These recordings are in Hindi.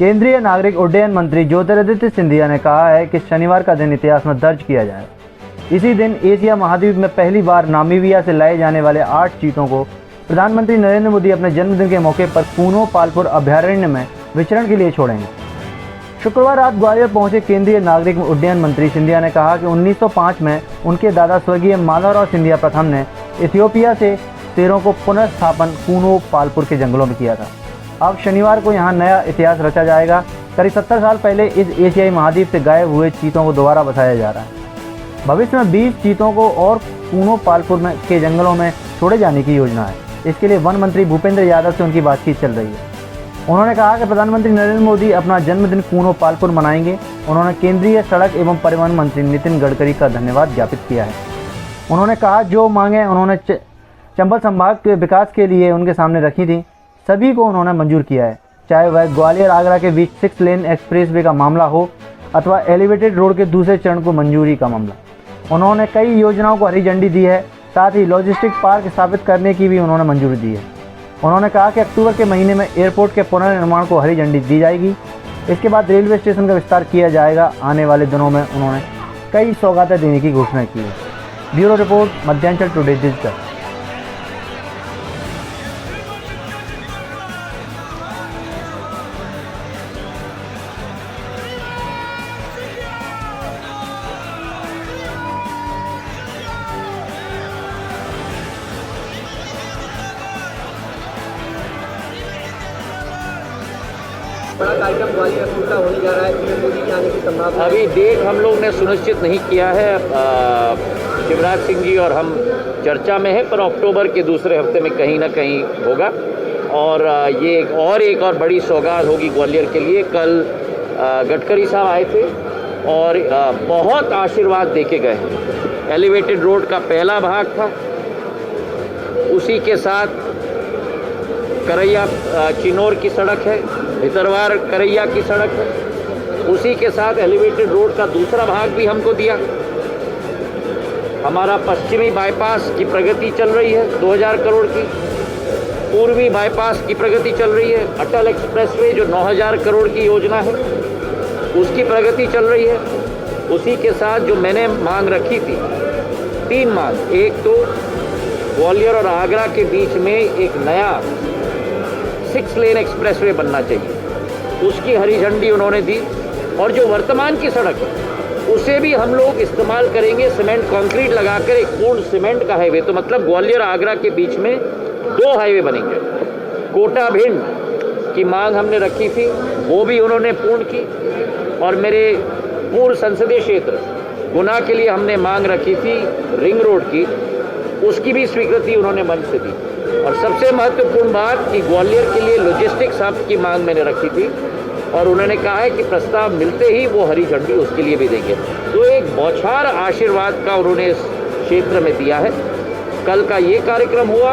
केंद्रीय नागरिक उड्डयन मंत्री ज्योतिरादित्य सिंधिया ने कहा है कि शनिवार का दिन इतिहास में दर्ज किया जाए। इसी दिन एशिया महाद्वीप में पहली बार नामीबिया से लाए जाने वाले 8 चीतों को प्रधानमंत्री नरेंद्र मोदी अपने जन्मदिन के मौके पर पूनो पालपुर अभयारण्य में विचरण के लिए छोड़ेंगे। शुक्रवार रात ग्वालियर पहुंचे केंद्रीय नागरिक उड्डयन मंत्री सिंधिया ने कहा कि 1905 में उनके दादा स्वर्गीय माधवराव सिंधिया प्रथम ने इथियोपिया से शेरों को पुनर्स्थापन पूनो पालपुर के जंगलों में किया था। अब शनिवार को यहां नया इतिहास रचा जाएगा। करीब 70 साल पहले इस एशियाई महाद्वीप से गायब हुए चीतों को दोबारा बसाया जा रहा है। भविष्य में 20 चीतों को और पूनो पालपुर के जंगलों में छोड़े जाने की योजना है। इसके लिए वन मंत्री भूपेंद्र यादव से उनकी बातचीत चल रही है। उन्होंने कहा कि प्रधानमंत्री नरेंद्र मोदी अपना जन्मदिन पूनो पालपुर मनाएंगे। उन्होंने केंद्रीय सड़क एवं परिवहन मंत्री नितिन गडकरी का धन्यवाद ज्ञापित किया है। उन्होंने कहा जो मांगें उन्होंने चंबल संभाग के विकास के लिए उनके सामने रखी थी, सभी को उन्होंने मंजूर किया है, चाहे वह ग्वालियर आगरा के बीच 6 लेन एक्सप्रेसवे का मामला हो अथवा एलिवेटेड रोड के दूसरे चरण को मंजूरी का मामला। उन्होंने कई योजनाओं को हरी झंडी दी है। साथ ही लॉजिस्टिक पार्क स्थापित करने की भी उन्होंने मंजूरी दी है। उन्होंने कहा कि अक्टूबर के महीने में एयरपोर्ट के पुनर्निर्माण को हरी झंडी दी जाएगी। इसके बाद रेलवे स्टेशन का विस्तार किया जाएगा। आने वाले दिनों में उन्होंने कई सौगातें देने की घोषणा की है। Bureau report, Madhyanchal today digital. बड़ा कार्यक्रम ग्वालियर में पूरा होने जा रहा है। पीएम मोदी के आने की संभावना। अभी डेट हम लोग ने सुनिश्चित नहीं किया है। शिवराज सिंह जी और हम चर्चा में है, पर अक्टूबर के दूसरे हफ्ते में कहीं ना कहीं होगा। और ये एक और बड़ी सौगात होगी ग्वालियर के लिए। कल गडकरी साहब आए थे और बहुत आशीर्वाद देके गए। एलिवेटेड रोड का पहला भाग था, उसी के साथ करैया चिनौर की सड़क है, भितरवार करैया की सड़क है, उसी के साथ एलिवेटेड रोड का दूसरा भाग भी हमको दिया। हमारा पश्चिमी बाईपास की प्रगति चल रही है 2000 करोड़ की, पूर्वी बाईपास की प्रगति चल रही है, अटल एक्सप्रेसवे जो 9000 करोड़ की योजना है उसकी प्रगति चल रही है। उसी के साथ जो मैंने मांग रखी थी, 3 मांग, एक तो ग्वालियर और आगरा के बीच में एक नया 6 लेन एक्सप्रेसवे बनना चाहिए, उसकी हरी झंडी उन्होंने दी। और जो वर्तमान की सड़क है उसे भी हम लोग इस्तेमाल करेंगे, सीमेंट कंक्रीट लगाकर एक पूर्ण सीमेंट का हाईवे। तो मतलब ग्वालियर आगरा के बीच में 2 हाईवे बनेंगे। कोटा भिंड की मांग हमने रखी थी, वो भी उन्होंने पूर्ण की। और मेरे पूर्व संसदीय क्षेत्र गुना के लिए हमने मांग रखी थी रिंग रोड की, उसकी भी स्वीकृति उन्होंने मंच से दी। और सबसे महत्वपूर्ण बात कि ग्वालियर के लिए लॉजिस्टिक्स हब की मांग मैंने रखी थी और उन्होंने कहा है कि प्रस्ताव मिलते ही वो हरी झंडी उसके लिए भी देंगे। तो एक बौछार आशीर्वाद का उन्होंने इस क्षेत्र में दिया है। कल का ये कार्यक्रम हुआ,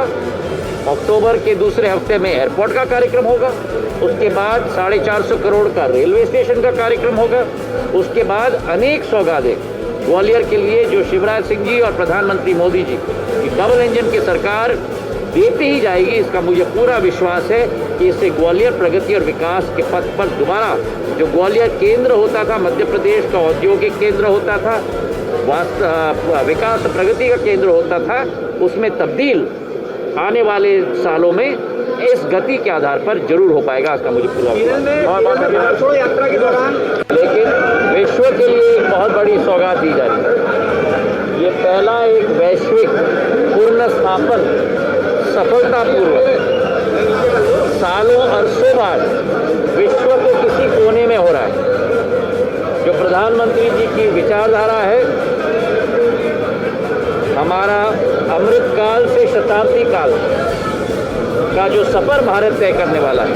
अक्टूबर के दूसरे हफ्ते में एयरपोर्ट का कार्यक्रम होगा, उसके बाद 450 करोड़ का रेलवे स्टेशन का कार्यक्रम होगा, उसके बाद अनेक सौगातें ग्वालियर के लिए जो शिवराज सिंह जी और प्रधानमंत्री मोदी जी की डबल इंजन की सरकार देती ही जाएगी। इसका मुझे पूरा विश्वास है कि इससे ग्वालियर प्रगति और विकास के पथ पर दोबारा, जो ग्वालियर केंद्र होता था, मध्य प्रदेश का औद्योगिक केंद्र होता था, विकास प्रगति का केंद्र होता था, उसमें तब्दील आने वाले सालों में इस गति के आधार पर जरूर हो पाएगा। इसका मुझे पूरा विश्व यात्रा के दौरान लेकिन विश्व के लिए एक बहुत बड़ी सौगात दी जा रही है। ये पहला एक वैश्विक पूर्ण स्थापन सफलतापूर्वक सालों अरसों बाद विश्व के किसी कोने में हो रहा है। जो प्रधानमंत्री जी की विचारधारा है, हमारा अमृत काल से शताब्दी काल का जो सफर भारत तय करने वाला है,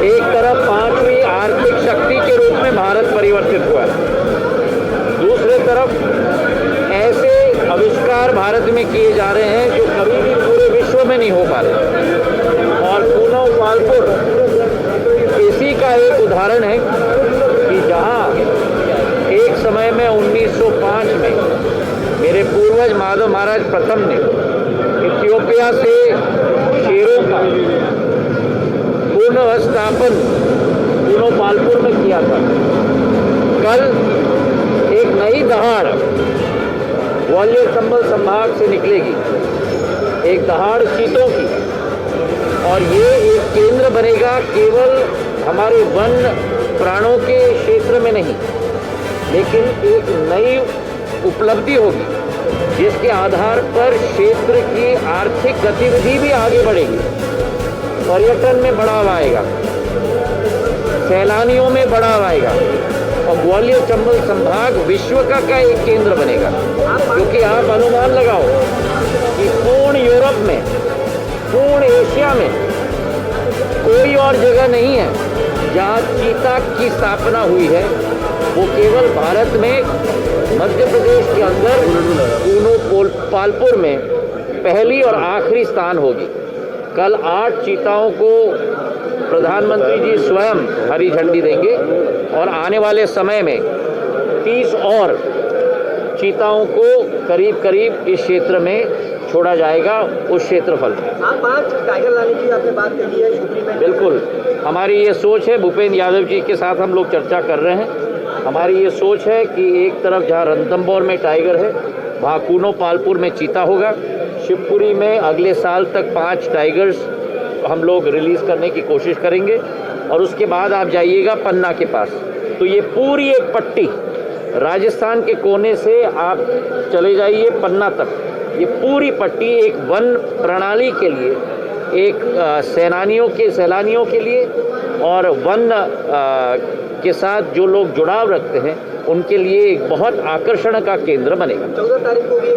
एक तरफ 5वीं आर्थिक शक्ति के रूप में भारत परिवर्तित हुआ है, दूसरे तरफ ऐसे आविष्कार भारत में किए जा रहे हैं जो कभी भी पूरे विश्व में नहीं हो पा रहे। और पूनो पालपुर इसी का एक उदाहरण है कि जहां एक समय में 1905 में मेरे पूर्वज माधव महाराज प्रथम ने इथियोपिया से शेरों का पुनर्स्थापन कूनो पालपुर में किया था। कल एक नई दहाड़ ग्वालियर चंबल संभाग से निकलेगी, एक दहाड़ चीतों की, और ये एक केंद्र बनेगा केवल हमारे वन प्राणों के क्षेत्र में नहीं, लेकिन एक नई उपलब्धि होगी जिसके आधार पर क्षेत्र की आर्थिक गतिविधि भी आगे बढ़ेगी, पर्यटन में बढ़ावा आएगा, सैलानियों में बढ़ावा आएगा, और ग्वालियर चंबल संभाग विश्व का एक केंद्र बनेगा। क्योंकि आप अनुमान लगाओ कि पूर्ण यूरोप में, पूर्ण एशिया में कोई और जगह नहीं है जहाँ चीता की स्थापना हुई है, वो केवल भारत में मध्य प्रदेश के अंदर कूनो पालपुर में पहली और आखिरी स्थान होगी। कल 8 चीताओं को प्रधानमंत्री जी स्वयं हरी झंडी देंगे और आने वाले समय में 30 और चीताओं को करीब करीब इस क्षेत्र में छोड़ा जाएगा, उस क्षेत्रफल में। आप 5 टाइगर लाने की आपने बात कही है शिवपुरी में। बिल्कुल, हमारी ये सोच है, भूपेंद्र यादव जी के साथ हम लोग चर्चा कर रहे हैं। हमारी ये सोच है कि एक तरफ जहाँ रणथंभौर में टाइगर है, वहाँ कूनो पालपुर में चीता होगा। शिवपुरी में अगले साल तक 5 टाइगर्स हम लोग रिलीज़ करने की कोशिश करेंगे, और उसके बाद आप जाइएगा पन्ना के पास, तो ये पूरी एक पट्टी राजस्थान के कोने से आप चले जाइए पन्ना तक, ये पूरी पट्टी एक वन प्रणाली के लिए, एक सैलानियों के लिए और वन के साथ जो लोग जुड़ाव रखते हैं उनके लिए एक बहुत आकर्षण का केंद्र बनेगा। 14 तारीख को भी